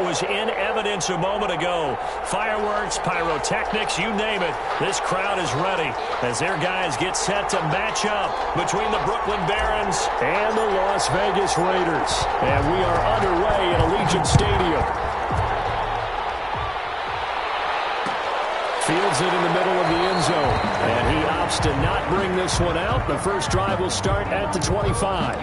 was in evidence a moment ago. Fireworks, pyrotechnics, you name it. This crowd is ready as their guys get set to match up between the Brooklyn Barons and the Las Vegas Raiders. And we are underway at Allegiant Stadium. Fields it in the middle of the end zone. And he opts to not bring this one out. The first drive will start at the 25.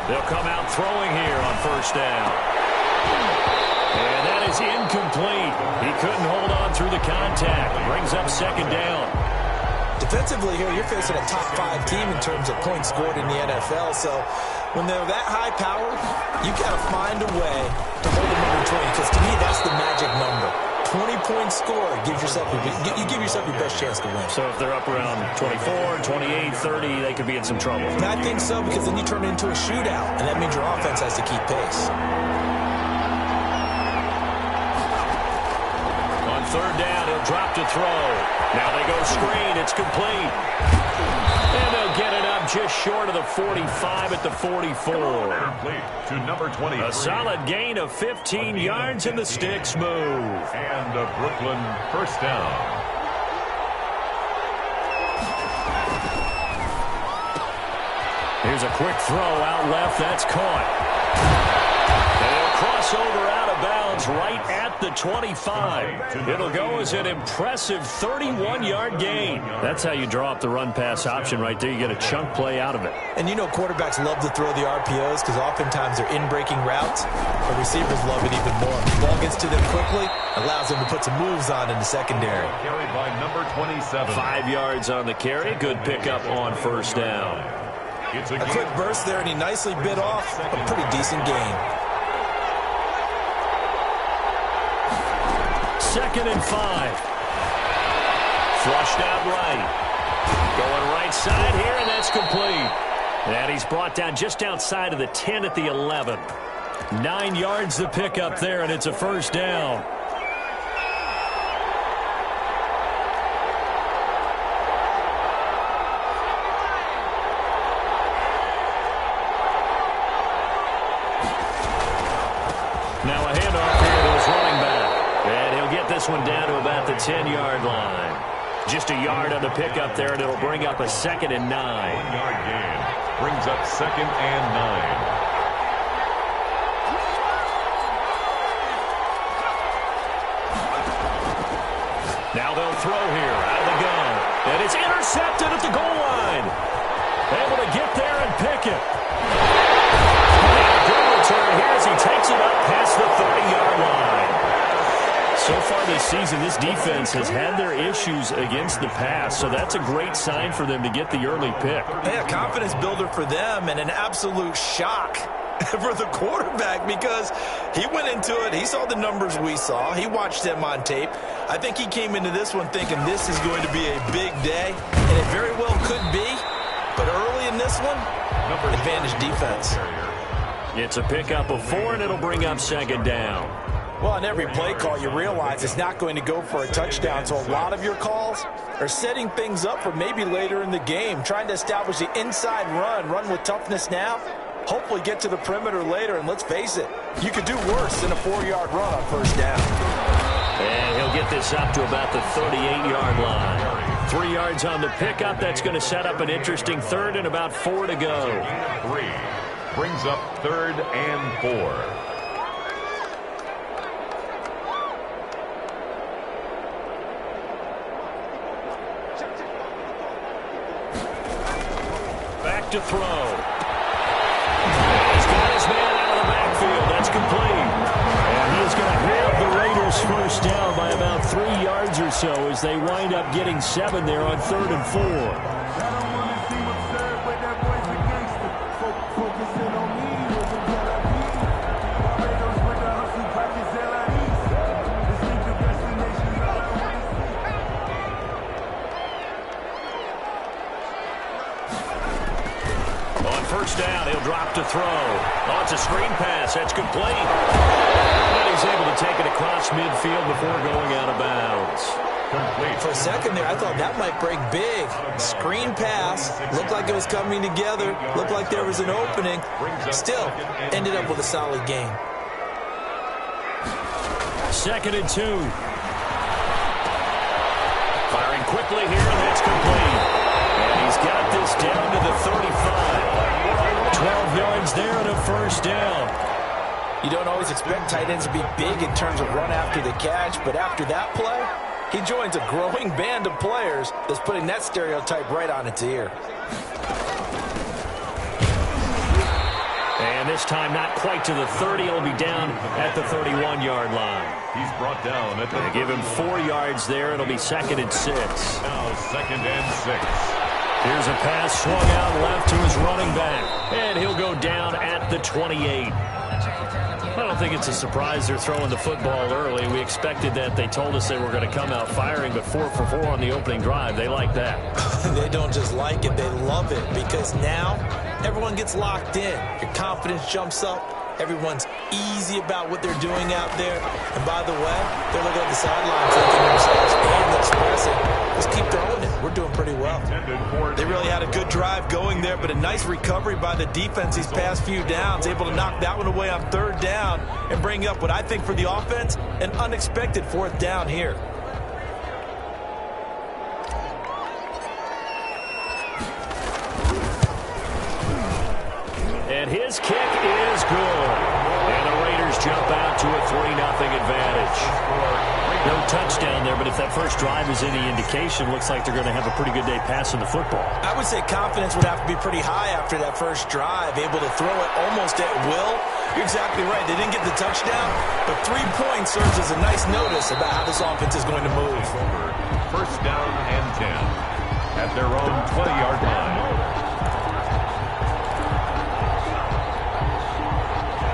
They'll come out throwing here on first down. And that is incomplete. He couldn't hold on through the contact. Brings up second down. Defensively here, you're facing a top 5 team in terms of points scored in the NFL. So when they're that high powered, you got to find a way to hold them under 20. Because to me, that's the magic number. 20-point score gives yourself you give yourself your best chance to win. So if they're up around 24, 28, 30, they could be in some trouble. I think so, because then you turn it into a shootout, and that means your offense has to keep pace. On third down, he'll drop to throw. Now they go screen. It's complete. And they'll get it up just short of the 45 at the 44. To number 23. A solid gain of 15 yards, and the sticks move. And a Brooklyn first down. Here's a quick throw out left. That's caught. And he'll cross over out of bounds right at the 25. It'll go as an impressive 31-yard gain. That's how you draw up the run-pass option right there. You get a chunk play out of it. And you know quarterbacks love to throw the RPOs because oftentimes they're in-breaking routes. The receivers love it even more. The ball gets to them quickly, allows them to put some moves on in the secondary. Carried by number 27. 5 yards on the carry. Good pickup on first down. It's A quick burst there, and he nicely bit off a pretty decent gain. Second and 5. Flushed out right. Going right side here, and that's complete. And he's brought down just outside of the 10 at the 11. 9 yards the pickup there, and it's a first down. Now a handoff here to his running back. And he'll get this one down to about the 10-yard line. Just a yard on the pickup there, and it'll bring up a second and 9. 1-yard gain. Brings up second and 9. Now they'll throw here out of the gun. And it's intercepted at the goal line. Able to get there and pick it. Good return here as he takes it up past the 30-yard line. So far this season, this defense has had their issues against the pass, so that's a great sign for them to get the early pick. Yeah, confidence builder for them and an absolute shock for the quarterback because he went into it. He saw the numbers we saw. He watched them on tape. I think he came into this one thinking this is going to be a big day, and it very well could be. But early in this one, advantage defense. It's a pickup of 4, and it'll bring up second down. Well, on every play call, you realize it's not going to go for a touchdown. So a lot of your calls are setting things up for maybe later in the game, trying to establish the inside run with toughness now, hopefully get to the perimeter later. And let's face it, you could do worse than a 4-yard run on first down. And he'll get this up to about the 38-yard line. 3 yards on the pickup. That's going to set up an interesting third and about 4 to go. 3 brings up third and 4. Back to throw. He's got his man out of the backfield. That's complete. And he is going to have the Raiders first down by about 3 yards or so as they wind up getting 7 there on 3rd and 4. On first down, he'll drop to throw. Oh, it's a screen pass. That's complete. And he's able to take it across midfield before going out of bounds. Complete. For a second there, I thought that might break big. Screen pass. Looked like it was coming together. Looked like there was an opening. Still, ended up with a solid game. 2nd and 2. Firing quickly here, and that's complete. And he's got this down to the 35. 12 yards there and a first down. You don't always expect tight ends to be big in terms of run after the catch, but after that play, he joins a growing band of players that's putting that stereotype right on its ear. And this time not quite to the 30. He'll be down at the 31-yard line. He's brought down at the... They give him 4 yards there. It'll be 2nd and 6. Now 2nd and 6. Here's a pass swung out left to his running back. And he'll go down at the 28. I don't think it's a surprise they're throwing the football early. We expected that. They told us they were going to come out firing, but 4 for 4 on the opening drive. They like that. They don't just like it, they love it, because now everyone gets locked in. Your confidence jumps up. Everyone's easy about what they're doing out there. And by the way, they're looking at the sideline thinking to themselves and expressing, let's keep throwing it. We're doing pretty well. They really had a good drive going there, but a nice recovery by the defense these past few downs. Able to knock that one away on 3rd down and bring up what I think for the offense, an unexpected 4th down here. And his kick is good. And the Raiders jump out to a 3-0 advantage. No touchdown there, but if that first drive is any indication, looks like they're going to have a pretty good day passing the football. I would say confidence would have to be pretty high after that first drive, able to throw it almost at will. You're exactly right. They didn't get the touchdown, but 3 points serves as a nice notice about how this offense is going to move. First down and 10 at their own 20-yard line.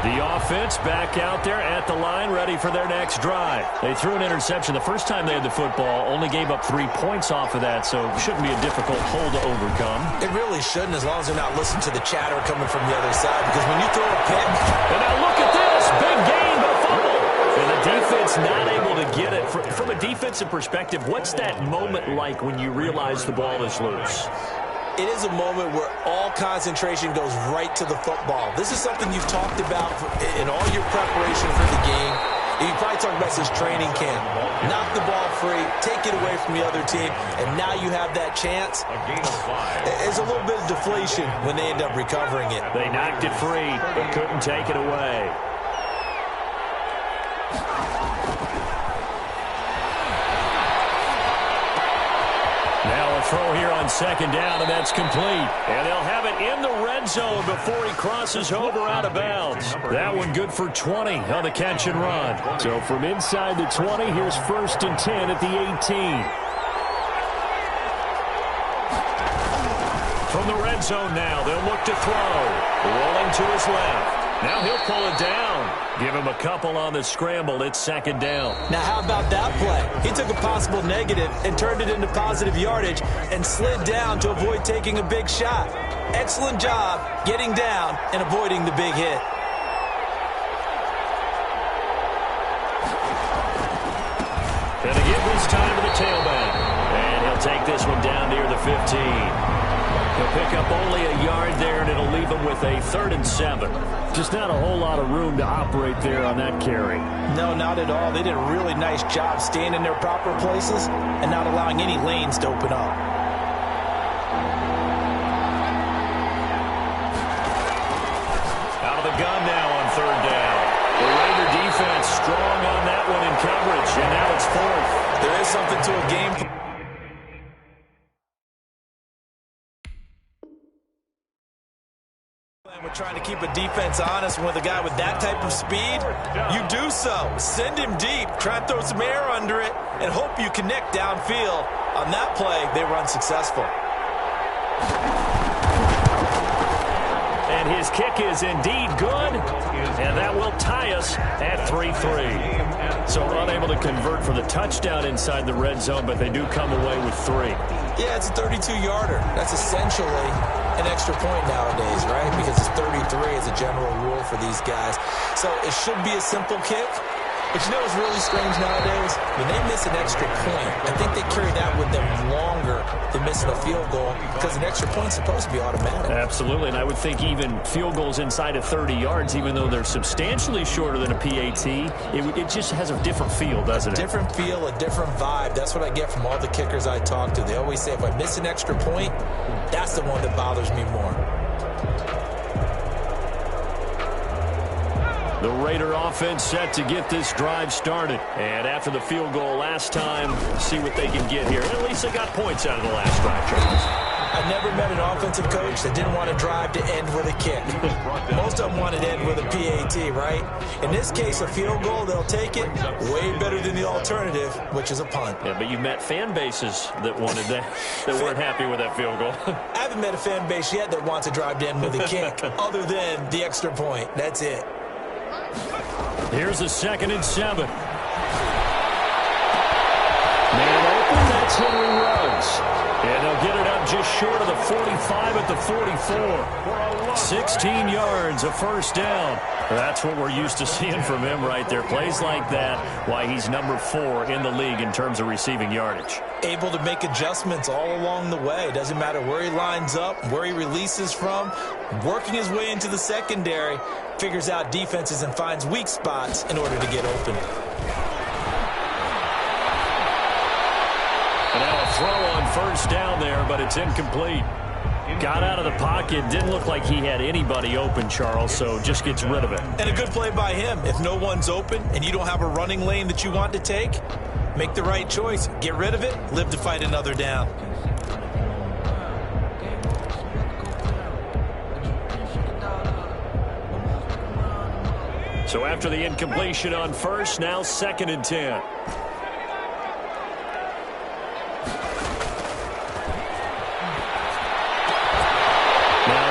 The offense back out there at the line, ready for their next drive. They threw an interception the first time they had the football, only gave up 3 points off of that, so it shouldn't be a difficult hole to overcome. It really shouldn't, as long as they're not listening to the chatter coming from the other side, because when you throw a pick... And now look at this, big gain, but fumble. And the defense not able to get it. From a defensive perspective, what's that moment like when you realize the ball is loose? It is a moment where all concentration goes right to the football. This is something you've talked about in all your preparation for the game. And you probably talked about since training camp. Knock the ball free, take it away from the other team, and now you have that chance. A gain of 5. There's a little bit of deflation when they end up recovering it. They knocked it free, but couldn't take it away. Now a throw here on 2nd down, and that's complete. And they'll have it in the red zone before he crosses over out of bounds. That one good for 20 on the catch and run. So from inside the 20, here's 1st and 10 at the 18. From the red zone now, they'll look to throw. Rolling to his left. Now he'll pull it down. Give him a couple on the scramble. It's 2nd down. Now how about that play? He took a possible negative and turned it into positive yardage and slid down to avoid taking a big shot. Excellent job getting down and avoiding the big hit. And again this time to the tailback. And he'll take this one down near the 15. He'll pick up only a yard there, and it'll leave him with a 3rd and 7. Just not a whole lot of room to operate there on that carry. No, not at all. They did a really nice job staying in their proper places and not allowing any lanes to open up. Out of the gun now on 3rd down. The Raider defense strong on that one in coverage, and now it's 4th. There is something to a game plan. We're trying to keep a defense honest with a guy with that type of speed. You do so. Send him deep. Try and throw some air under it and hope you connect downfield. On that play, they were unsuccessful. And his kick is indeed good, and that will tie us at 3-3. So unable to convert for the touchdown inside the red zone, but they do come away with 3. Yeah, it's a 32-yarder. That's essentially an extra point nowadays, right? Because it's 33 as a general rule for these guys. So it should be a simple kick. But you know what's really strange nowadays? When they miss an extra point, I think they carry that with them longer than missing a field goal because an extra point's supposed to be automatic. Absolutely, and I would think even field goals inside of 30 yards, even though they're substantially shorter than a PAT, it just has a different feel, doesn't it? Different feel, a different vibe. That's what I get from all the kickers I talk to. They always say, if I miss an extra point, that's the one that bothers me more. The Raider offense set to get this drive started. And after the field goal last time, see what they can get here. At least they got points out of the last drive, Charles. I never met an offensive coach that didn't want to drive to end with a kick. Most of them wanted to end with a PAT, right? In this case, a field goal, they'll take it. Way better than the alternative, which is a punt. Yeah, but you've met fan bases that wanted that weren't happy with that field goal. I haven't met a fan base yet that wants to drive to end with a kick, other than the extra point. That's it. Here's a 2nd and 7. Man open, that's Henry Ruggs. And they'll get it up just short of the 45 at the 44. 16 yards, a first down. That's what we're used to seeing from him right there. Plays like that, why he's number 4 in the league in terms of receiving yardage. Able to make adjustments all along the way. Doesn't matter where he lines up, where he releases from. Working his way into the secondary, figures out defenses and finds weak spots in order to get open. And now a throw on first down there, but it's incomplete. Got out of the pocket, didn't look like he had anybody open, Charles, so just gets rid of it. And a good play by him. If no one's open and you don't have a running lane that you want to take, make the right choice. Get rid of it, live to fight another down. So after the incompletion on first, now 2nd and 10.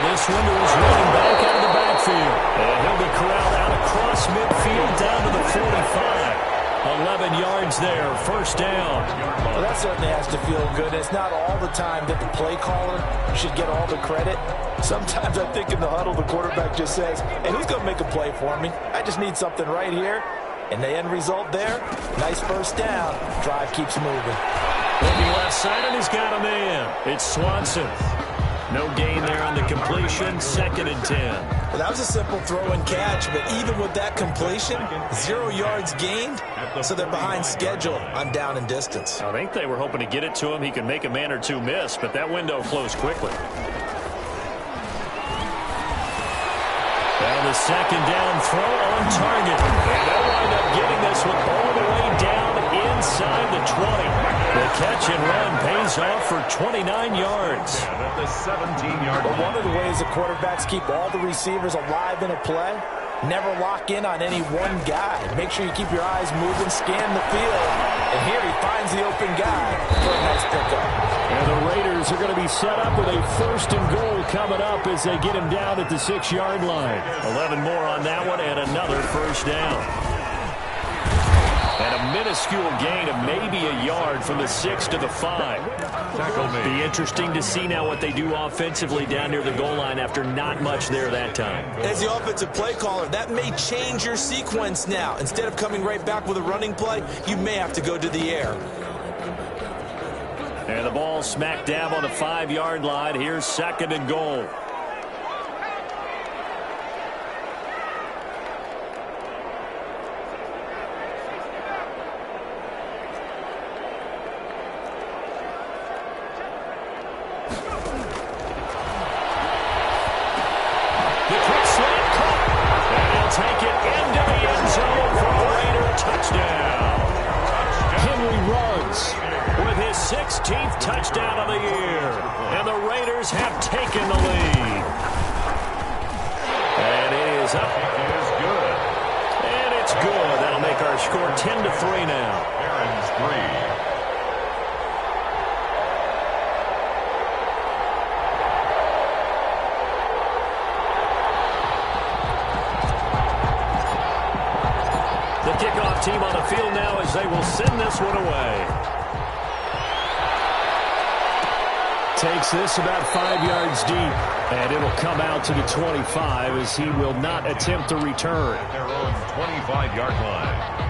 This one to his running back out of the backfield. And he'll be corralled out across midfield down to the 45. 11 yards there, first down. Well, that certainly has to feel good. It's not all the time that the play caller should get all the credit. Sometimes I think in the huddle, the quarterback just says, hey, who's going to make a play for me? I just need something right here. And the end result there, nice first down. Drive keeps moving. Looking left side, and he's got a man. It's Swanson. No gain there on the completion, 2nd and 10. Well, that was a simple throw and catch, but even with that completion, 0 yards gained, so they're behind schedule on down and distance. I think they were hoping to get it to him. He could make a man or two miss, but that window closed quickly. And the 2nd down throw on target. And they'll wind up getting this one all the way down inside the 20. The catch and run pays off for 29 yards. At the 17-yard line. But one of the ways the quarterbacks keep all the receivers alive in a play, never lock in on any one guy. Make sure you keep your eyes moving, scan the field. And here he finds the open guy for a nice pickup. And the Raiders are going to be set up with a 1st and goal coming up as they get him down at the 6-yard line. 11 more on that one and another first down. And a minuscule gain of maybe a yard from the 6 to the 5. Be interesting to see now what they do offensively down near the goal line after not much there that time. As the offensive play caller, that may change your sequence now. Instead of coming right back with a running play, you may have to go to the air. And the ball smack dab on the 5-yard line. Here's 2nd and goal. Touchdown of the year. And the Raiders have taken the lead. And it is up. It is good. And it's good. That'll make our score 10-3 now. Aaron's 3. The kickoff team on the field now as they will send this one away. Take makes this about 5 yards deep. And it'll come out to the 25 as he will not attempt to return. At their own 25-yard line.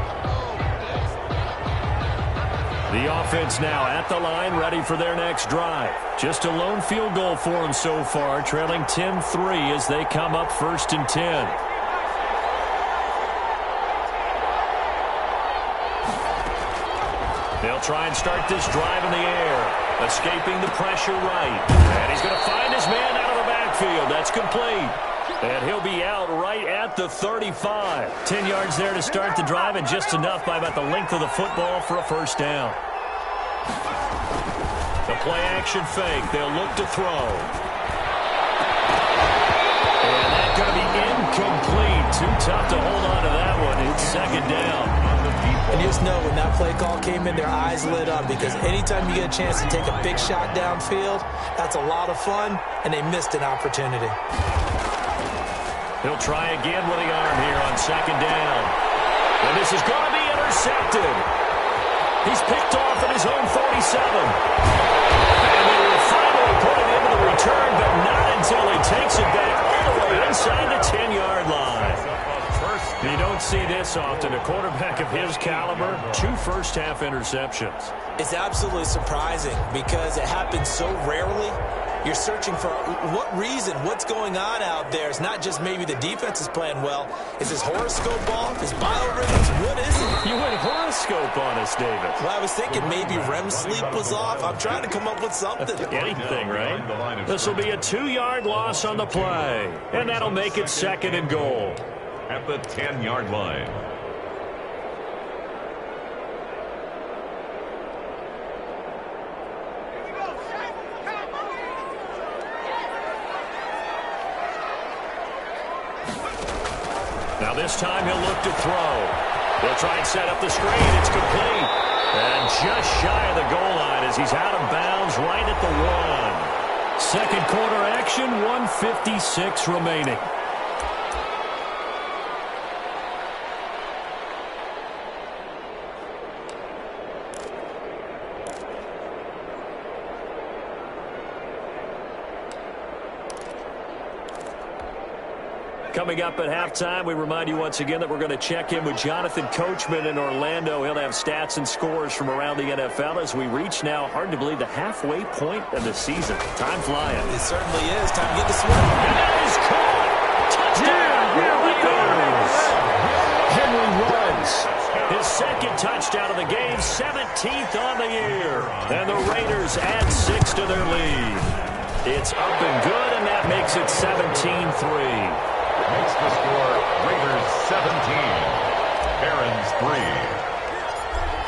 The offense now at the line, ready for their next drive. Just a lone field goal for them so far, trailing 10-3 as they come up 1st and 10. They'll try and start this drive in the air, escaping the pressure right. And he's going to find his man out of the backfield. That's complete. And he'll be out right at the 35. 10 yards there to start the drive, and just enough by about the length of the football for a first down. The play-action fake. They'll look to throw. And that's going to be incomplete. Too tough to hold on to that one. It's 2nd down. And you just know when that play call came in, their eyes lit up, because anytime you get a chance to take a big shot downfield, that's a lot of fun, and they missed an opportunity. He'll try again with the arm here on 2nd down. And this is going to be intercepted. He's picked off at his own 47. And they will finally put it into the return, but not until he takes it back all the way inside the 10-yard line. You don't see this often. A quarterback of his caliber, 2 first-half interceptions. It's absolutely surprising because it happens so rarely. You're searching for what reason, what's going on out there. It's not just maybe the defense is playing well. Is his horoscope off? His biorhythms? What is it? You went horoscope on us, David. Well, I was thinking maybe REM sleep was off. I'm trying to come up with something. Anything, right? This will be a 2-yard loss on the play, and that'll make it 2nd and goal. At the 10-yard line. Now this time he'll look to throw. He'll try and set up the screen. It's complete. And just shy of the goal line as he's out of bounds right at the 1. Second quarter action, 1:56 remaining. Coming up at halftime, we remind you once again that we're going to check in with Jonathan Coachman in Orlando. He'll have stats and scores from around the NFL as we reach now, hard to believe, the halfway point of the season. Time flying. It certainly is. Time to get the swing. And that is caught. Touchdown. Henry runs. His 2nd touchdown of the game, 17th on the year. And the Raiders add 6 to their lead. It's up and good, and that makes it 17-3. Makes the score Raiders 17, Barons 3.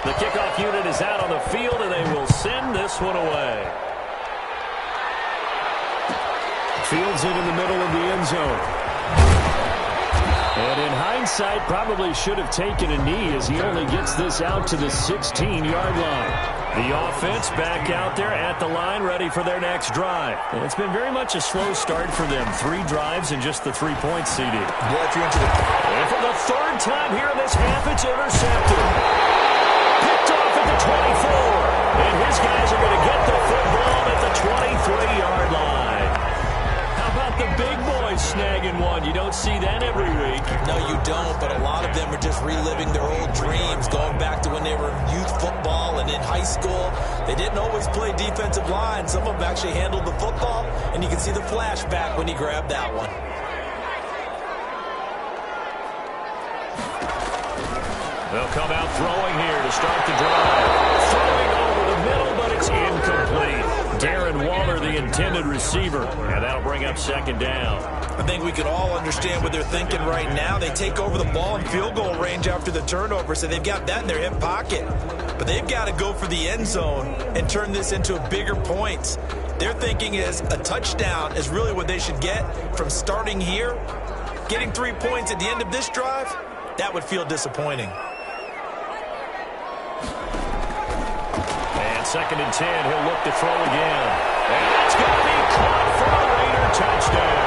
The kickoff unit is out on the field, and they will send this one away. Fields it in the middle of the end zone. And in hindsight, probably should have taken a knee as he only gets this out to the 16-yard line. The offense back out there at the line, ready for their next drive. And it's been very much a slow start for them. 3 drives and just the 3 points, CD. Yeah, if you're into the... And for the 3rd time here in this half, it's intercepted. Picked off at the 24. And his guys are going to get the football at the 23-yard line. How about the big boys snagging one? You don't see that every week. No, you don't, but a lot of them are just reliving their old dreams, going back to when they were in youth football and in high school. They didn't always play defensive line. Some of them actually handled the football, and you can see the flashback when he grabbed that one. They'll come out throwing here to start the drive. Throwing over the middle, but it's incomplete. Darren Waller, the intended receiver, and that'll bring up 2nd down. I think we can all understand what they're thinking right now. They take over the ball in field goal range after the turnover, so they've got that in their hip pocket. But they've got to go for the end zone and turn this into a bigger points. Their thinking is a touchdown is really what they should get from starting here. Getting 3 points at the end of this drive, that would feel disappointing. And 2nd and 10, he'll look to throw again. And that's going to be caught for a Raider touchdown.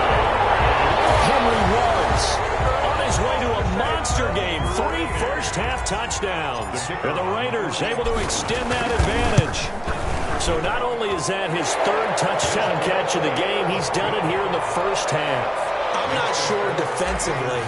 Henry runs on his way to a monster game. 3 first-half touchdowns. And the Raiders able to extend that advantage. So not only is that his third touchdown catch of the game, he's done it here in the first half. I'm not sure defensively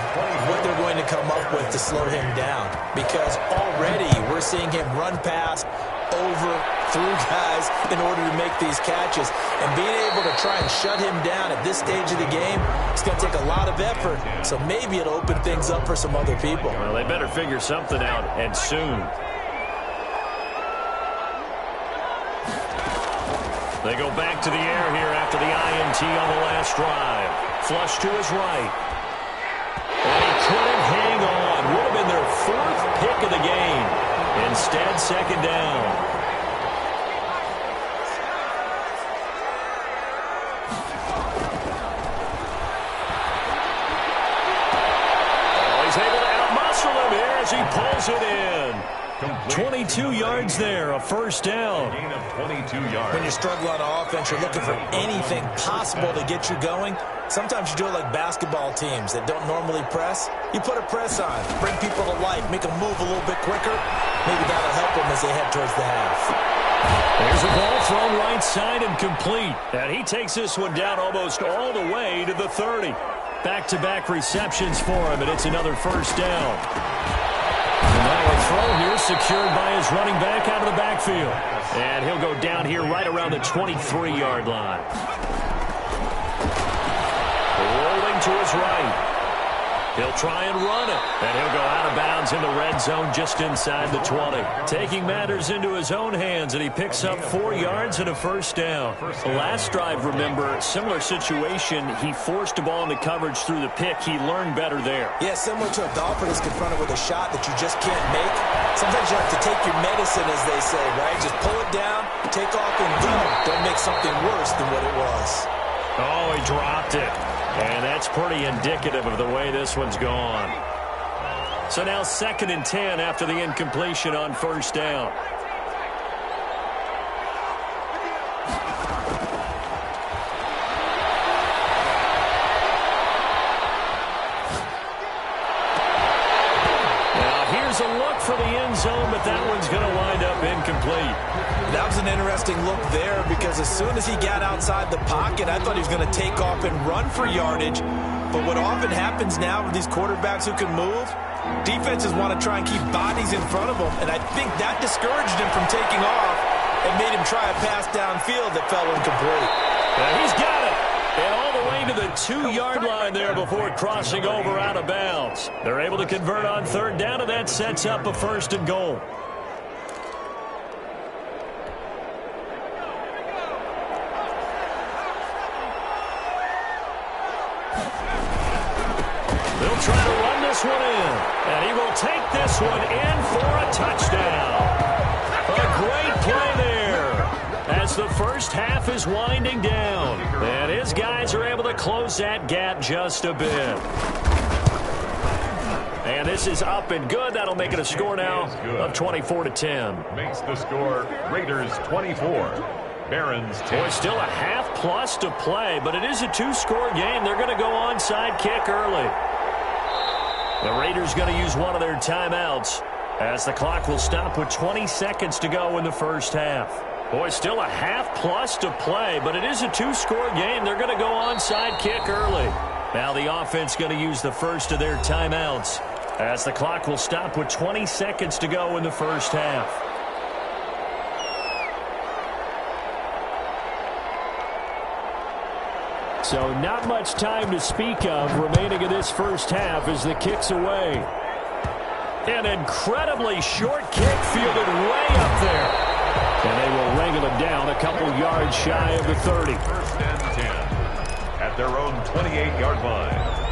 what they're going to come up with to slow him down, because already we're seeing him run past, over, through guys in order to make these catches. And being able to try and shut him down at this stage of the game, it's going to take a lot of effort. So maybe it'll open things up for some other people. Well, they better figure something out, and soon. They go back to the air here after the INT on the last drive. Flush to his right. And he couldn't hang on. Would have been their fourth pick of the game. Instead, second down. Oh, he's able to outmuscle him here as he pulls it in. 22 yards there, a first down. Gain of 22 yards. When you struggle on offense, you're looking for anything possible to get you going. Sometimes you do it like basketball teams that don't normally press. You put a press on, bring people to life, make them move a little bit quicker. Maybe that'll help them as they head towards the half. There's a ball thrown right side and complete. And he takes this one down almost all the way to the 30. Back-to-back receptions for him, and it's another first down. And now a throw here secured by his running back out of the backfield. And he'll go down here right around the 23-yard line. Rolling to his right. He'll try and run it. And he'll go out of bounds in the red zone just inside the 20. Taking matters into his own hands, and he picks up 4 yards and a first down. The last drive, remember, similar situation. He forced a ball into coverage through the pick. He learned better there. Yeah, similar to a golfer that's confronted with a shot that you just can't make. Sometimes you have to take your medicine, as they say, right? Just pull it down, take off, and boom. Don't make something worse than what it was. Oh, he dropped it. And that's pretty indicative of the way this one's gone. So now 2nd and 10 after the incompletion on first down. Now here's a look for the end zone, but that one's going to wind up incomplete. That was an interesting look there, because as soon as he got outside the pocket, I thought he was going to take off and run for yardage. But what often happens now with these quarterbacks who can move, defenses want to try and keep bodies in front of them, and I think that discouraged him from taking off and made him try a pass downfield that fell incomplete. And he's got it. And all the way to the 2-yard line there before crossing over out of bounds. They're able to convert on third down, and that sets up a 1st and goal. They'll try to run this one in. And he will take this one in for a touchdown. A great play there as the first half is winding down. And his guys are able to close that gap just a bit. And this is up and good. That'll make it a score now of 24-10. Makes the score Raiders 24. Barons 10. Boy, still a half plus to play, but it is a 2-score game. They're going to go onside kick early. The Raiders going to use one of their timeouts as the clock will stop with 20 seconds to go in the first half. Boy, still a half plus to play, but it is a 2-score game. They're going to go onside kick early. Now the offense going to use the first of their timeouts as the clock will stop with 20 seconds to go in the first half. So not much time to speak of remaining in this first half as the kick's away. An incredibly short kick fielded way up there. And they will wrangle him down a couple yards shy of the 30. 1st and 10 at their own 28-yard line.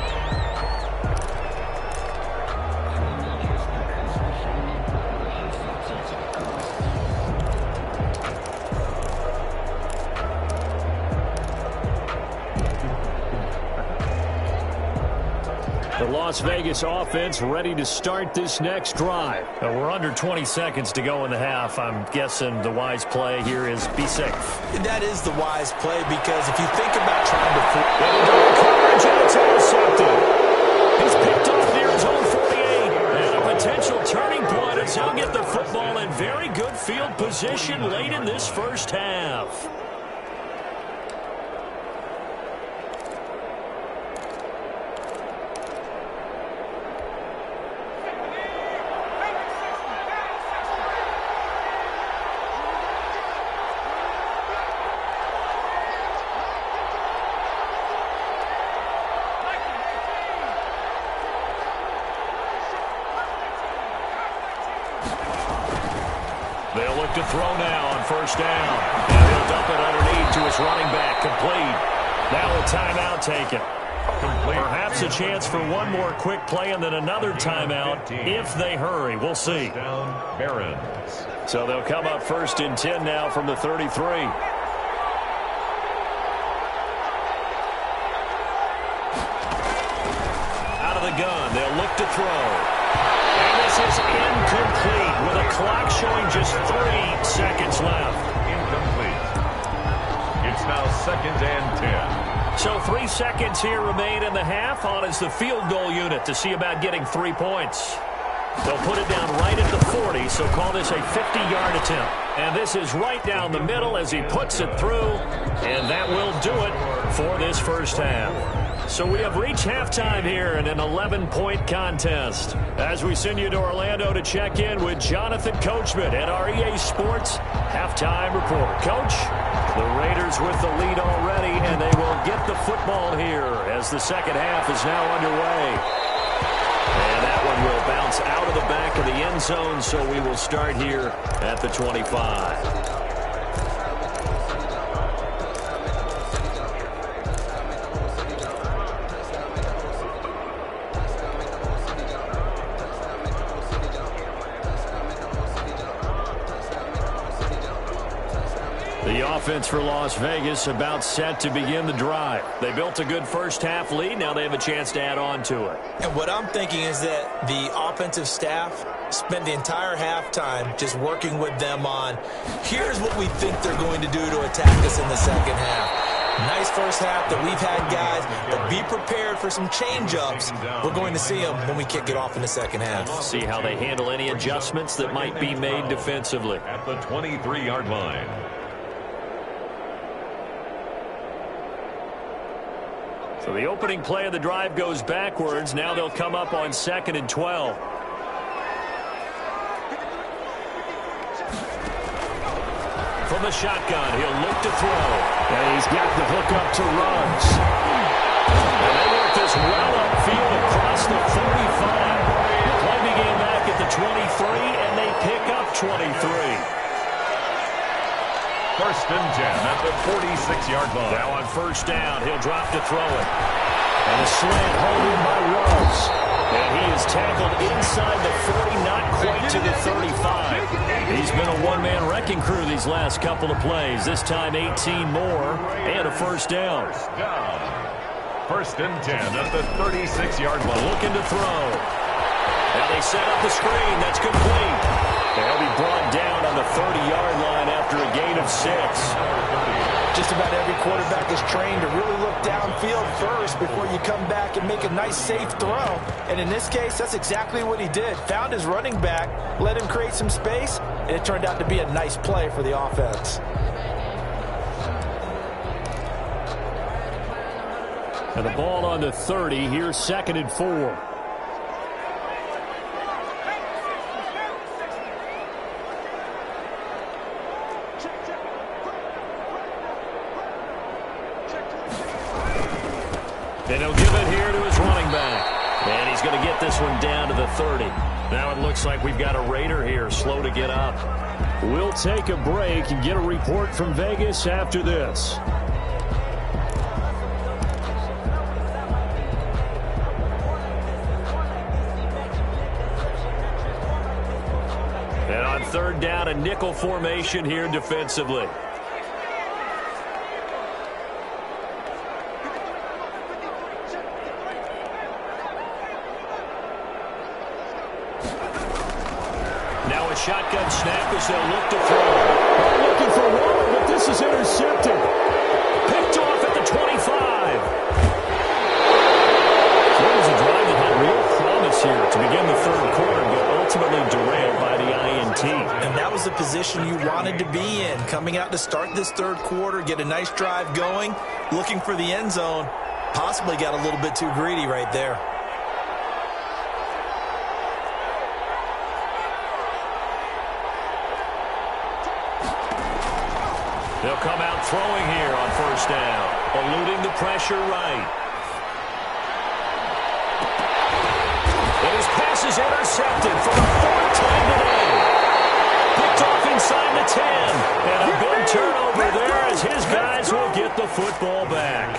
The Las Vegas offense ready to start this next drive. We're under 20 seconds to go in the half. I'm guessing the wise play here is be safe. That is the wise play, because if you think about trying to... Coverage, and it's intercepted. He's picked off near his own 48. And a potential turning point very good field position late in this first half. They'll look to throw now on first down. And he'll dump it underneath to his running back. Complete. Now a timeout taken. Perhaps a chance for one more quick play and then another timeout if they hurry. We'll see. So they'll come up first and 10 now from the 33. Out of the gun. They'll look to throw. And this is incomplete with a clock showing just 3 seconds left. Incomplete. It's now 2nd and 10. So 3 seconds here remain in the half. On is the field goal unit to see about getting 3 points. They'll put it down right at the 40, so call this a 50-yard attempt. And this is right down the middle as he puts it through. And that will do it for this first half. So we have reached halftime here in an 11-point contest. As we send you to Orlando to check in with Jonathan Coachman at our EA Sports Halftime Report. Coach, the Raiders with the lead already, and they will get the football here as the second half is now underway. And that one will bounce out of the back of the end zone, so we will start here at the 25. The offense for Las Vegas about set to begin the drive. They built a good first half lead. Now they have a chance to add on to it. And what I'm thinking is that the offensive staff spent the entire halftime just working with them on, here's what we think they're going to do to attack us in the second half. Nice first half that we've had, guys, but be prepared for some change-ups. We're going to see them when we kick it off in the second half. See how they handle any adjustments that might be made defensively. At the 23-yard line. So the opening play of the drive goes backwards. Now they'll come up on 2nd and 12. From the shotgun, he'll look to throw. And he's got the hook up to Ruggs. And they work this well upfield across the 35. The play began back at the 23, and they pick up 23. 1st and 10 at the 46-yard line. Now on first down, he'll drop to throw it. And a slant holding by Ruggs. And he is tackled inside the 40, not quite to the 35. He's been a one-man wrecking crew these last couple of plays. This time 18 more and a first down. 1st and 10 at the 36-yard line. Looking to throw. Now they set up the screen. That's complete. They'll be brought down on the 30-yard line after a gain of 6. Just about every quarterback is trained to really look downfield first before you come back and make a nice, safe throw. And in this case, that's exactly what he did. Found his running back, let him create some space, and it turned out to be a nice play for the offense. And the ball on the 30. Here's 2nd and 4. And he'll give it here to his running back. And he's going to get this one down to the 30. Now it looks like we've got a Raider here, slow to get up. We'll take a break and get a report from Vegas after this. And on 3rd down, a nickel formation here defensively. Shotgun snap as they'll look to throw. They're looking for Waller, but this is intercepted. Picked off at the 25. So it was a drive that had real promise here to begin the 3rd quarter, but ultimately derailed by the INT. And that position you wanted to be in. Coming out to start this third quarter, get a nice drive going, looking for the end zone. Possibly got a little bit too greedy right there. They'll come out throwing here on first down, eluding the pressure right. And his pass is intercepted for the fourth time today. Picked off inside the 10. And a big turnover there as his guys will get the football back.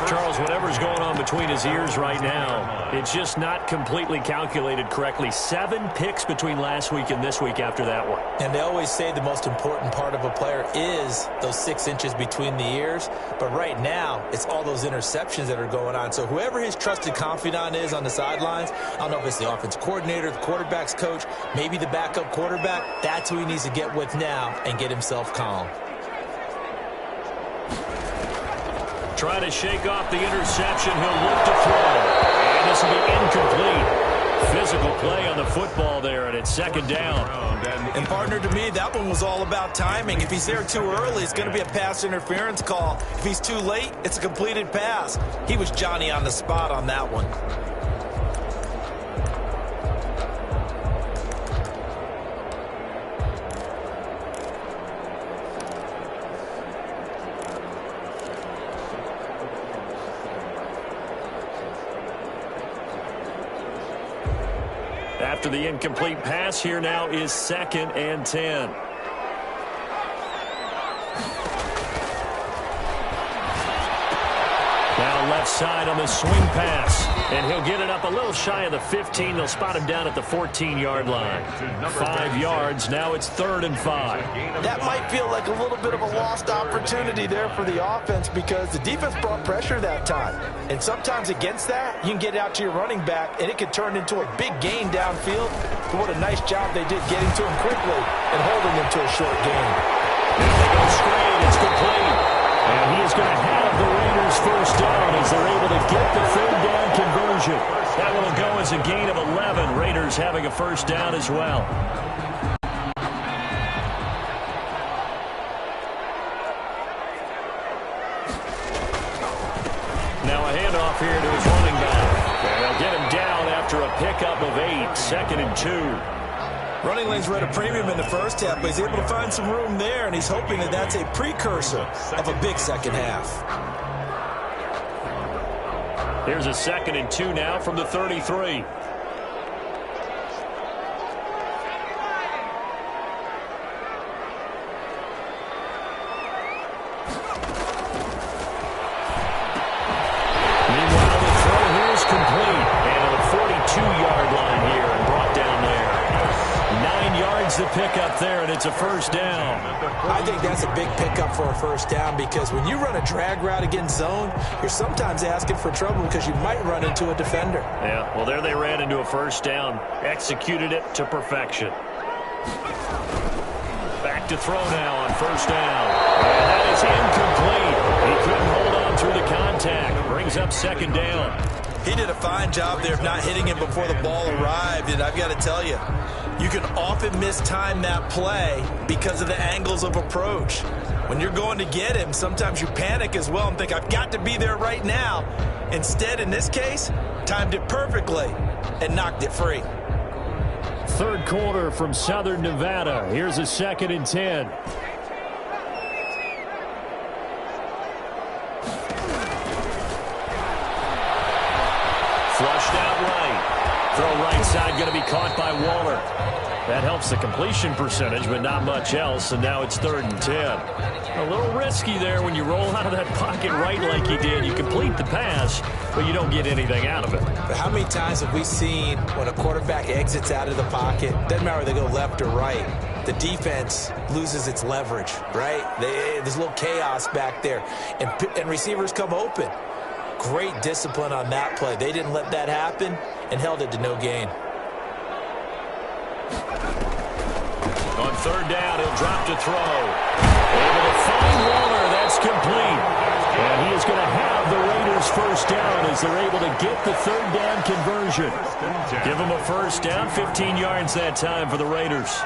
Charles, whatever's going on between his ears right now, it's just not completely calculated correctly. 7 picks between last week and this week after that one. And they always say the most important part of a player is those 6 inches between the ears. But right now, it's all those interceptions that are going on. So whoever his trusted confidant is on the sidelines, I don't know if it's the offense coordinator, the quarterback's coach, maybe the backup quarterback, that's who he needs to get with now and get himself calm. Trying to shake off the interception. He'll look to throw. And this will be incomplete. Physical play on the football there, and it's second down. And partner, to me, that one was all about timing. If he's there too early, it's going to be a pass interference call. If he's too late, it's a completed pass. He was Johnny on the spot on that one. After the incomplete pass, here now is 2nd and 10. Now left side on the swing pass. And he'll get it up a little shy of the 15. They'll spot him down at the 14-yard line. 5 yards. Now it's 3rd and 5. That might feel like a little bit of a lost opportunity there for the offense because the defense brought pressure that time. And sometimes against that, you can get out to your running back, and it could turn into a big gain downfield. But what a nice job they did getting to him quickly and holding him to a short gain. Now they go straight. It's complete. And he is going to have the Raiders first down as they're able to get the 3rd down conversion. That will go as a gain of 11. Raiders having a first down as well. Now a handoff here to his running back. And they'll get him down after a pickup of 8. 2nd and 2. Running lanes were at a premium in the first half, but he's able to find some room there, and he's hoping that that's a precursor of a big second half. Here's a 2nd and 2 now from the 33. Meanwhile, the throw here is complete. And on the 42-yard line here and brought down there. 9 yards to pick up there, and it's a first down. I think that's a big pickup for a first down because when you run a drag route against zone, you're sometimes asking for trouble because you might run into a defender. Yeah, well, there they ran into a first down. Executed it to perfection. Back to throw now on first down. And that is incomplete. He couldn't hold on through the contact. Brings up 2nd down. He did a fine job there of not hitting him before the ball arrived, and I've got to tell you, you can often mistime that play because of the angles of approach. When you're going to get him, sometimes you panic as well and think, I've got to be there right now. Instead, in this case, timed it perfectly and knocked it free. 3rd quarter from Southern Nevada. Here's a 2nd and 10. Flushed out right. Throw right side going to be caught by Waller. That helps the completion percentage, but not much else, and now it's 3rd and 10. A little risky there when you roll out of that pocket right like you did. You complete the pass, but you don't get anything out of it. But how many times have we seen when a quarterback exits out of the pocket, doesn't matter whether they go left or right, the defense loses its leverage, right? There's a little chaos back there, and receivers come open. Great discipline on that play. They didn't let that happen and held it to no gain. On 3rd down, he'll drop to throw. Able to find Waller. That's complete. And he is going to have the Raiders first down as they're able to get the 3rd down conversion. Give him a first down, 15 yards that time for the Raiders.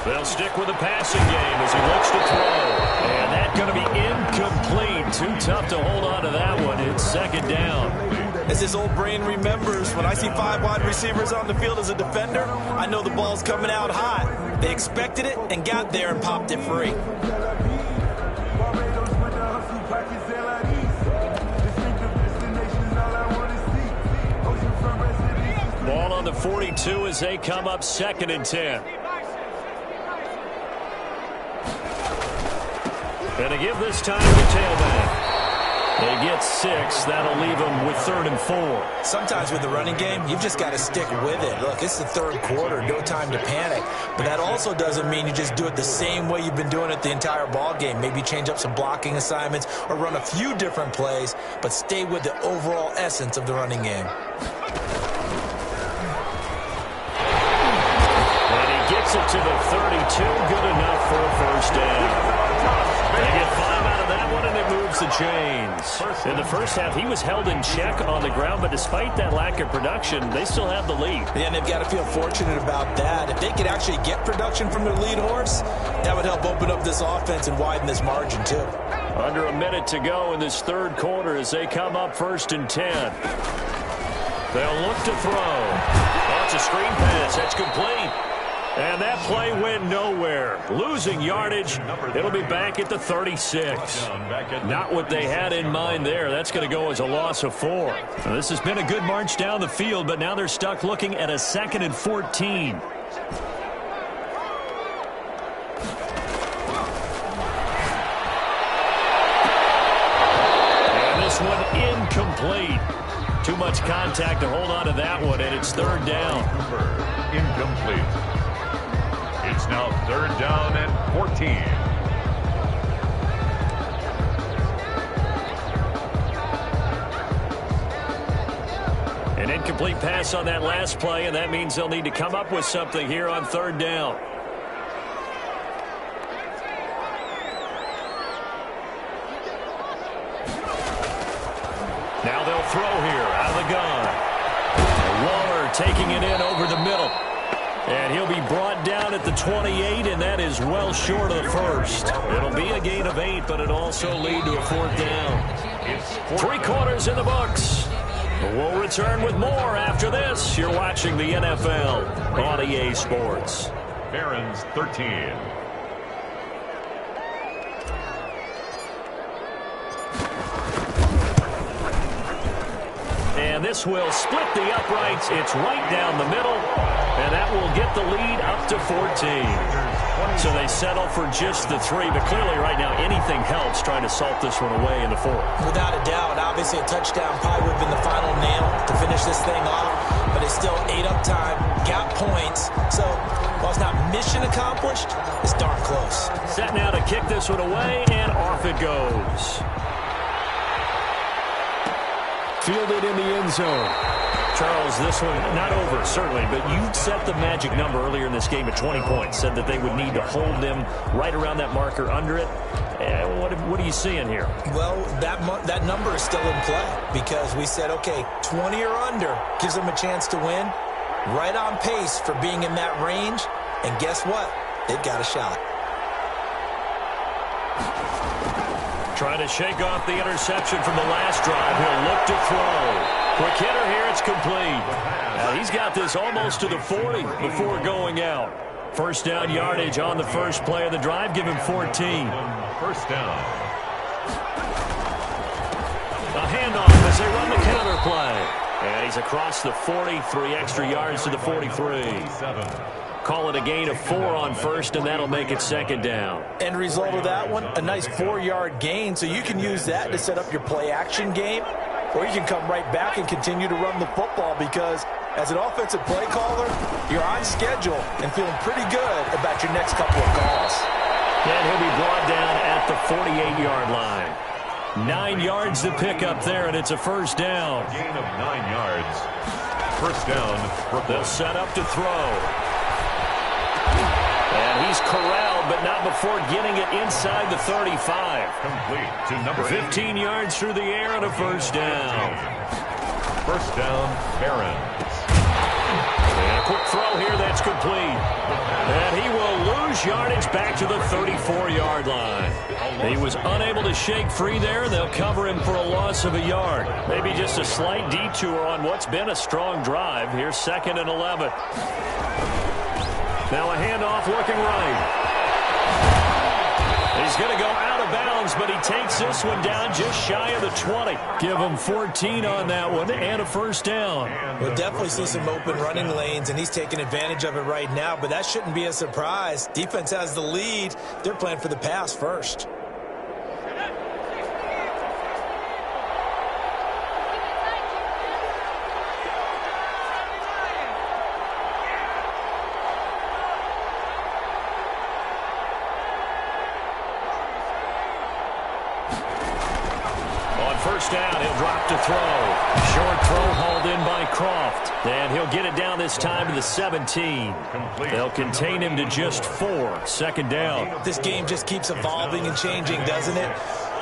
They'll stick with the passing game as he looks to throw. And that's going to be incomplete. Too tough to hold on to that one. It's second down. As his old brain remembers, when I see 5 wide receivers on the field as a defender, I know the ball's coming out hot. They expected it and got there and popped it free. Ball on the 42 as they come up 2nd and 10. And to give this time to tailback. They get 6. That'll leave them with 3rd and 4. Sometimes with the running game, you've just got to stick with it. Look, it's the 3rd quarter, no time to panic. But that also doesn't mean you just do it the same way you've been doing it the entire ball game. Maybe change up some blocking assignments or run a few different plays, but stay with the overall essence of the running game. And he gets it to the 32. Good enough for a first down. They get 5 out of that one, and it moves the chains. In the first half, he was held in check on the ground, but despite that lack of production, they still have the lead. Yeah, and they've got to feel fortunate about that. If they could actually get production from their lead horse, that would help open up this offense and widen this margin, too. Under a minute to go in this 3rd quarter as they come up 1st and 10. They'll look to throw. Oh, it's a screen pass. That's complete. And that play went nowhere. Losing yardage. It'll be back at the 36. Not what they had in mind there. That's going to go as a loss of 4. Now, this has been a good march down the field, but now they're stuck looking at a 2nd and 14. And this one incomplete. Too much contact to hold on to that one, and it's 3rd down. Incomplete. It's now 3rd down and 14. An incomplete pass on that last play, and that means they'll need to come up with something here on 3rd down. Now they'll throw here out of the gun. Waller taking it in over the middle. And he'll be brought down at the 28, and that is well short of the first. It'll be a gain of 8, but it'll also lead to a 4th down. 3 quarters in the books. We'll return with more after this. You're watching the NFL on EA Sports. Barons 13. And this will split the uprights. It's right down the middle. And that will get the lead up to 14. So they settle for just the 3. But clearly right now anything helps trying to salt this one away in the 4th. Without a doubt. Obviously a touchdown probably would have been the final nail to finish this thing off. But it's still 8 up time. Got points. So while it's not mission accomplished, it's darn close. Set now to kick this one away. And off it goes. Fielded in the end zone. Charles, this one not over, certainly, but you set the magic number earlier in this game at 20 points. Said that they would need to hold them right around that marker under it. What are you seeing here? Well, that number is still in play because we said, okay, 20 or under gives them a chance to win. Right on pace for being in that range. And guess what? They've got a shot. Trying to shake off the interception from the last drive. He'll look to throw. Quick hitter here. It's complete. Now he's got this almost to the 40 before going out. First down yardage on the first play of the drive. Give him 14. First down. A handoff as they run the counter play. And he's across the 40. 3 extra yards to the 43. Call it a gain of 4 on first, and that'll make it 2nd down. End result of that one, a nice 4-yard gain, so you can use that to set up your play-action game, or you can come right back and continue to run the football because as an offensive play caller, you're on schedule and feeling pretty good about your next couple of calls. And he'll be brought down at the 48-yard line. 9 yards to pick up there, and it's a first down. Gain of 9 yards. First down. They'll set up to throw. And he's corralled, but not before getting it inside the 35. Complete to number 15 yards through the air and a first down. First down, Barons. And a quick throw here that's complete. And he will lose much yardage back to the 34-yard line. He was unable to shake free there. They'll cover him for a loss of a yard. Maybe just a slight detour on what's been a strong drive. Here's 2nd and 11. Now a handoff looking right. He's going to go out of bounds, but he takes this one down just shy of the 20. Give him 14 on that one and a first down. We'll definitely see some open running lanes, and he's taking advantage of it right now, but that shouldn't be a surprise. Defense has the lead. They're playing for the pass first. First down, he'll drop to throw. Short throw hauled in by Croft. And he'll get it down this time to the 17. They'll contain him to just 4. 2nd down. This game just keeps evolving and changing, doesn't it?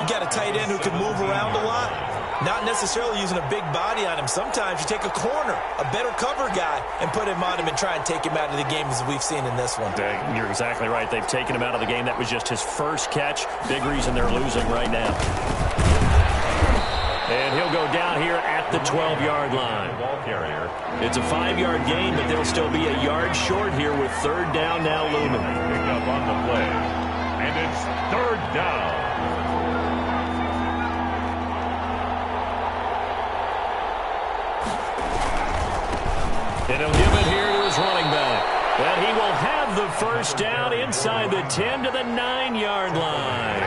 You got a tight end who can move around a lot. Not necessarily using a big body on him. Sometimes you take a corner, a better cover guy, and put him on him and try and take him out of the game as we've seen in this one. You're exactly right. They've taken him out of the game. That was just his first catch. Big reason they're losing right now. And he'll go down here at the 12-yard line. It's a 5-yard gain, but they'll still be a yard short here with 3rd down now looming. Pick up on the play. And it's 3rd down. And he'll give it here to his running back. And he will have the first down inside the 10 to the 9-yard line.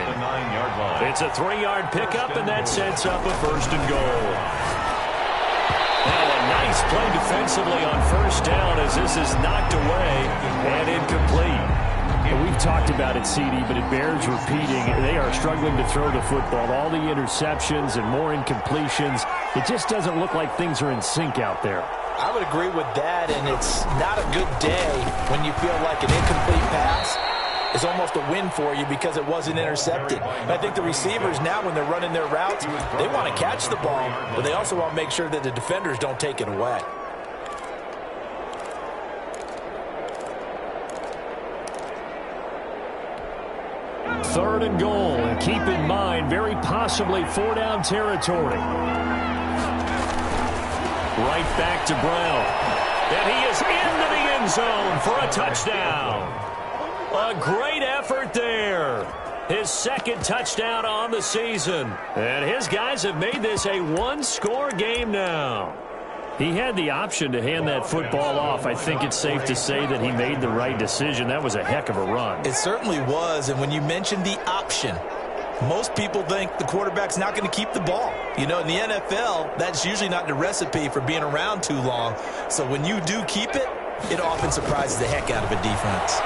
It's a 3-yard pickup, and that sets up a 1st and goal. Now a nice play defensively on 1st down as this is knocked away and incomplete. And we've talked about it, CD, but it bears repeating. They are struggling to throw the football. All the interceptions and more incompletions. It just doesn't look like things are in sync out there. I would agree with that, and it's not a good day when you feel like an incomplete pass is almost a win for you because it wasn't intercepted. And I think the receivers now, when they're running their routes, they want to catch the ball, but they also want to make sure that the defenders don't take it away. Third and goal, and keep in mind, very possibly 4-down territory. Right back to Brown. And he is into the end zone for a touchdown. A great effort there. His 2nd touchdown on the season. And his guys have made this a 1-score game now. He had the option to hand that football off. I think it's safe to say that he made the right decision. That was a heck of a run. It certainly was, and when you mentioned the option, most people think the quarterback's not going to keep the ball. You know, in the NFL, that's usually not the recipe for being around too long. So when you do keep it, it often surprises the heck out of a defense.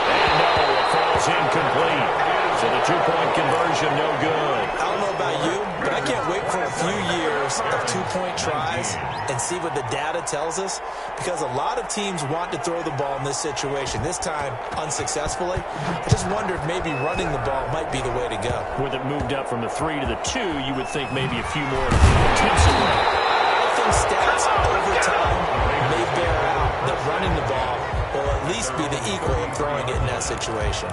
And no, it falls incomplete. So the 2-point conversion, no good. I don't know about you, but I can't wait for a few years of 2-point tries and see what the data tells us, because a lot of teams want to throw the ball in this situation. This time, unsuccessfully. I just wonder if maybe running the ball might be the way to go. With it moved up from the 3 to the 2, you would think maybe a few more attempts away. I think stats over time may bear out that running the ball will at least be the equal of throwing it in that situation.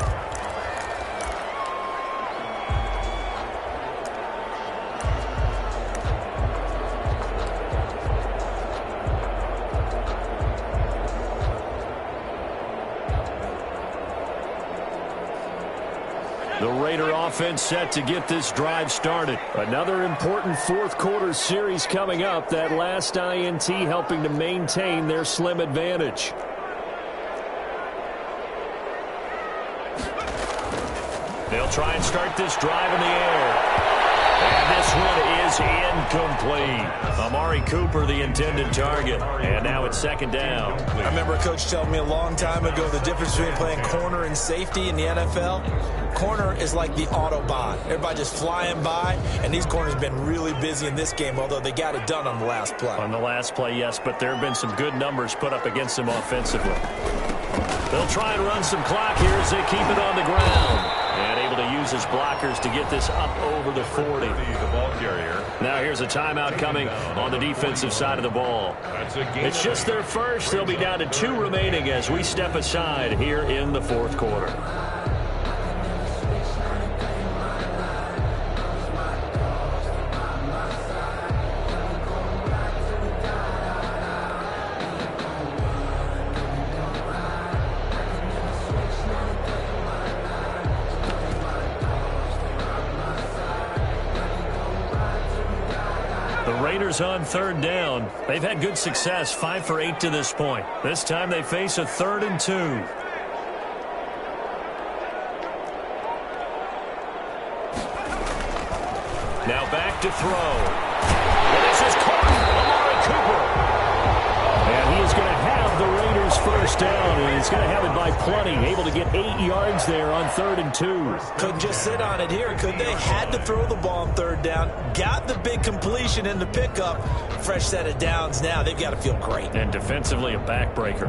The Raider offense set to get this drive started. Another important 4th-quarter series coming up. That last INT helping to maintain their slim advantage. They'll try and start this drive in the air. And this one is incomplete. Amari Cooper, the intended target. And now it's 2nd down. I remember a coach telling me a long time ago the difference between playing corner and safety in the NFL. Corner is like the Autobahn. Everybody just flying by, and these corners have been really busy in this game, although they got it done on the last play. On the last play, yes, but there have been some good numbers put up against them offensively. They'll try and run some clock here as they keep it on the ground. And able to use his blockers to get this up over the 40. The ball carrier. Now here's a timeout coming on the defensive side of the ball. It's just their first. They'll be down to 2 remaining as we step aside here in the fourth quarter. Raiders on third down. They've had good success, 5 for 8 to this point. This time they face a 3rd and 2. Now back to throw. And this is caught. Amari Cooper. And he is going to have the Raiders first down. And he's going to have it by plenty. Able to get 8 yards there on 3rd and 2. Couldn't just sit on it here, could they? Had to throw the ball on 3rd down. Got the big completion in the pickup. Fresh set of downs now. They've got to feel great. And defensively a backbreaker.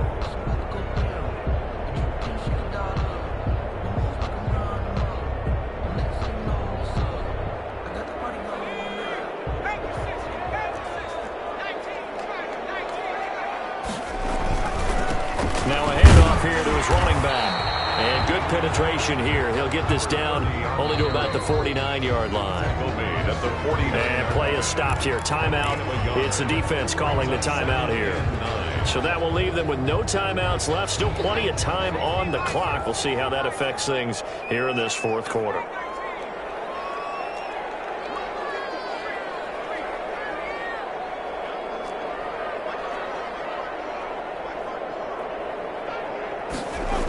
Now a handoff here to his running back. And good penetration here. He'll get this down only to about the 49-yard line. And play is stopped here. Timeout. It's the defense calling the timeout here. So that will leave them with no timeouts left. Still plenty of time on the clock. We'll see how that affects things here in this fourth quarter.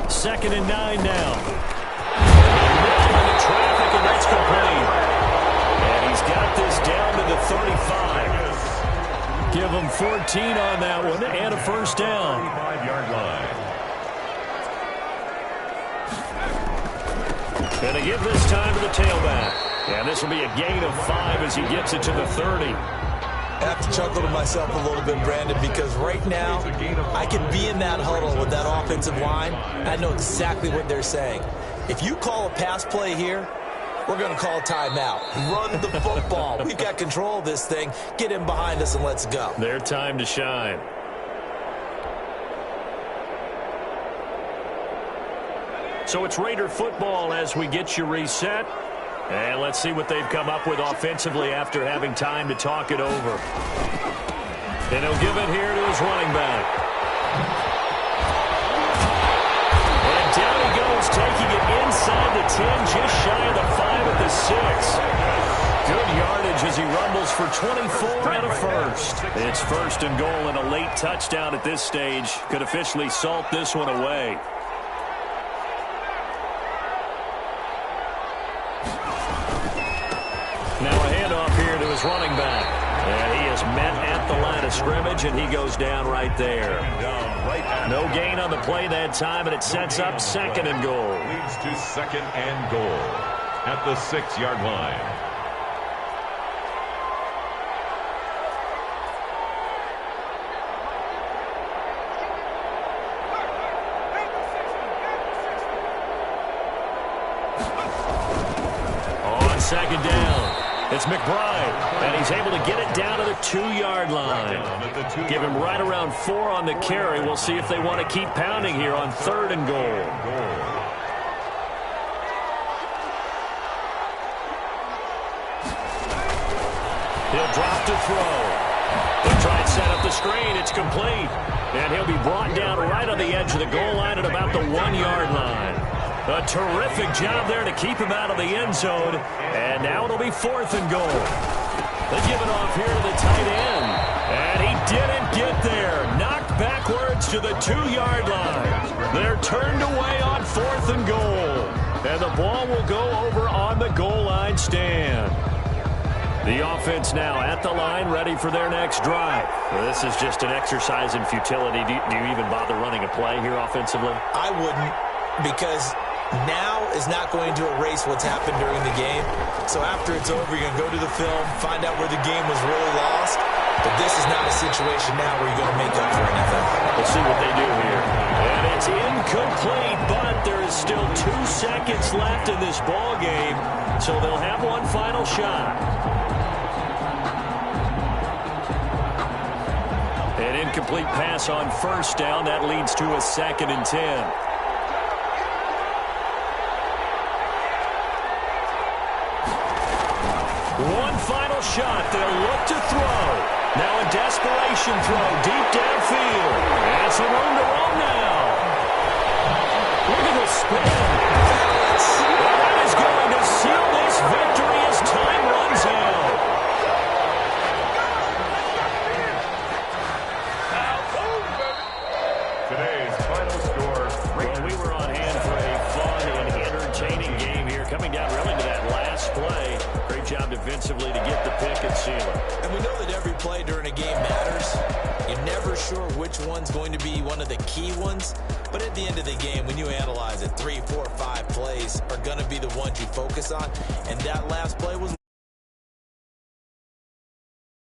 Second and 9 now. Into traffic, and that's complete. And he's got this down to the 35. Give him 14 on that one and a first down. 5-yard line. And they give this time to the tailback. And this will be a gain of 5 as he gets it to the 30. I have to chuckle to myself a little bit, Brandon, because right now I could be in that huddle with that offensive line. I know exactly what they're saying. If you call a pass play here, we're going to call a timeout. Run the football. We've got control of this thing. Get in behind us and let's go. Their time to shine. So it's Raider football as we get you reset. And let's see what they've come up with offensively after having time to talk it over. And he'll give it here to his running back. And down he goes, taking it inside the 10, just shy of the 5 at the 6. Good yardage as he rumbles for 24 and a first. It's 1st and goal and a late touchdown at this stage. Could officially salt this one away. Now a handoff here to his running back. And he is met at the line of scrimmage, and he goes down right there. No gain on the play that time, and it sets up 2nd and goal. Leads to 2nd and goal at the 6-yard line. On 2nd down. It's McBride, and he's able to get it down to the 2-yard line. Give him right around 4 on the carry. We'll see if they want to keep pounding here on 3rd and goal. He'll drop to throw. He'll try and set up the screen. It's complete. And he'll be brought down right on the edge of the goal line at about the 1-yard line. A terrific job there to keep him out of the end zone. And now it'll be 4th and goal. They give it off here to the tight end. And he didn't get there. Knocked backwards to the 2-yard line. They're turned away on 4th and goal. And the ball will go over on the goal line stand. The offense now at the line, ready for their next drive. Well, this is just an exercise in futility. Do you even bother running a play here offensively? I wouldn't, because now is not going to erase what's happened during the game. So after it's over, you're going to go to the film, find out where the game was really lost. But this is not a situation now where you're going to make up for anything. We'll see what they do here. And it's incomplete, but there is with still 2 seconds left in this ball game, so they'll have one final shot. An incomplete pass on first down. That leads to a 2nd and 10. One final shot. They'll look to throw. Now a desperation throw deep downfield. And some room to roll now. Look at the spin. Well, that is going to seal this victory as time runs out. Today's final score. Well, we were on hand for a fun and entertaining game here. Coming down really to that last play. Great job defensively to get the pick and seal it. And we know that every play during a game matters. You're never sure which one's going to be one of the key ones. But at the end of the game, when you analyze it, 3, 4, 5 plays are going to be the ones you focus on. And that last play was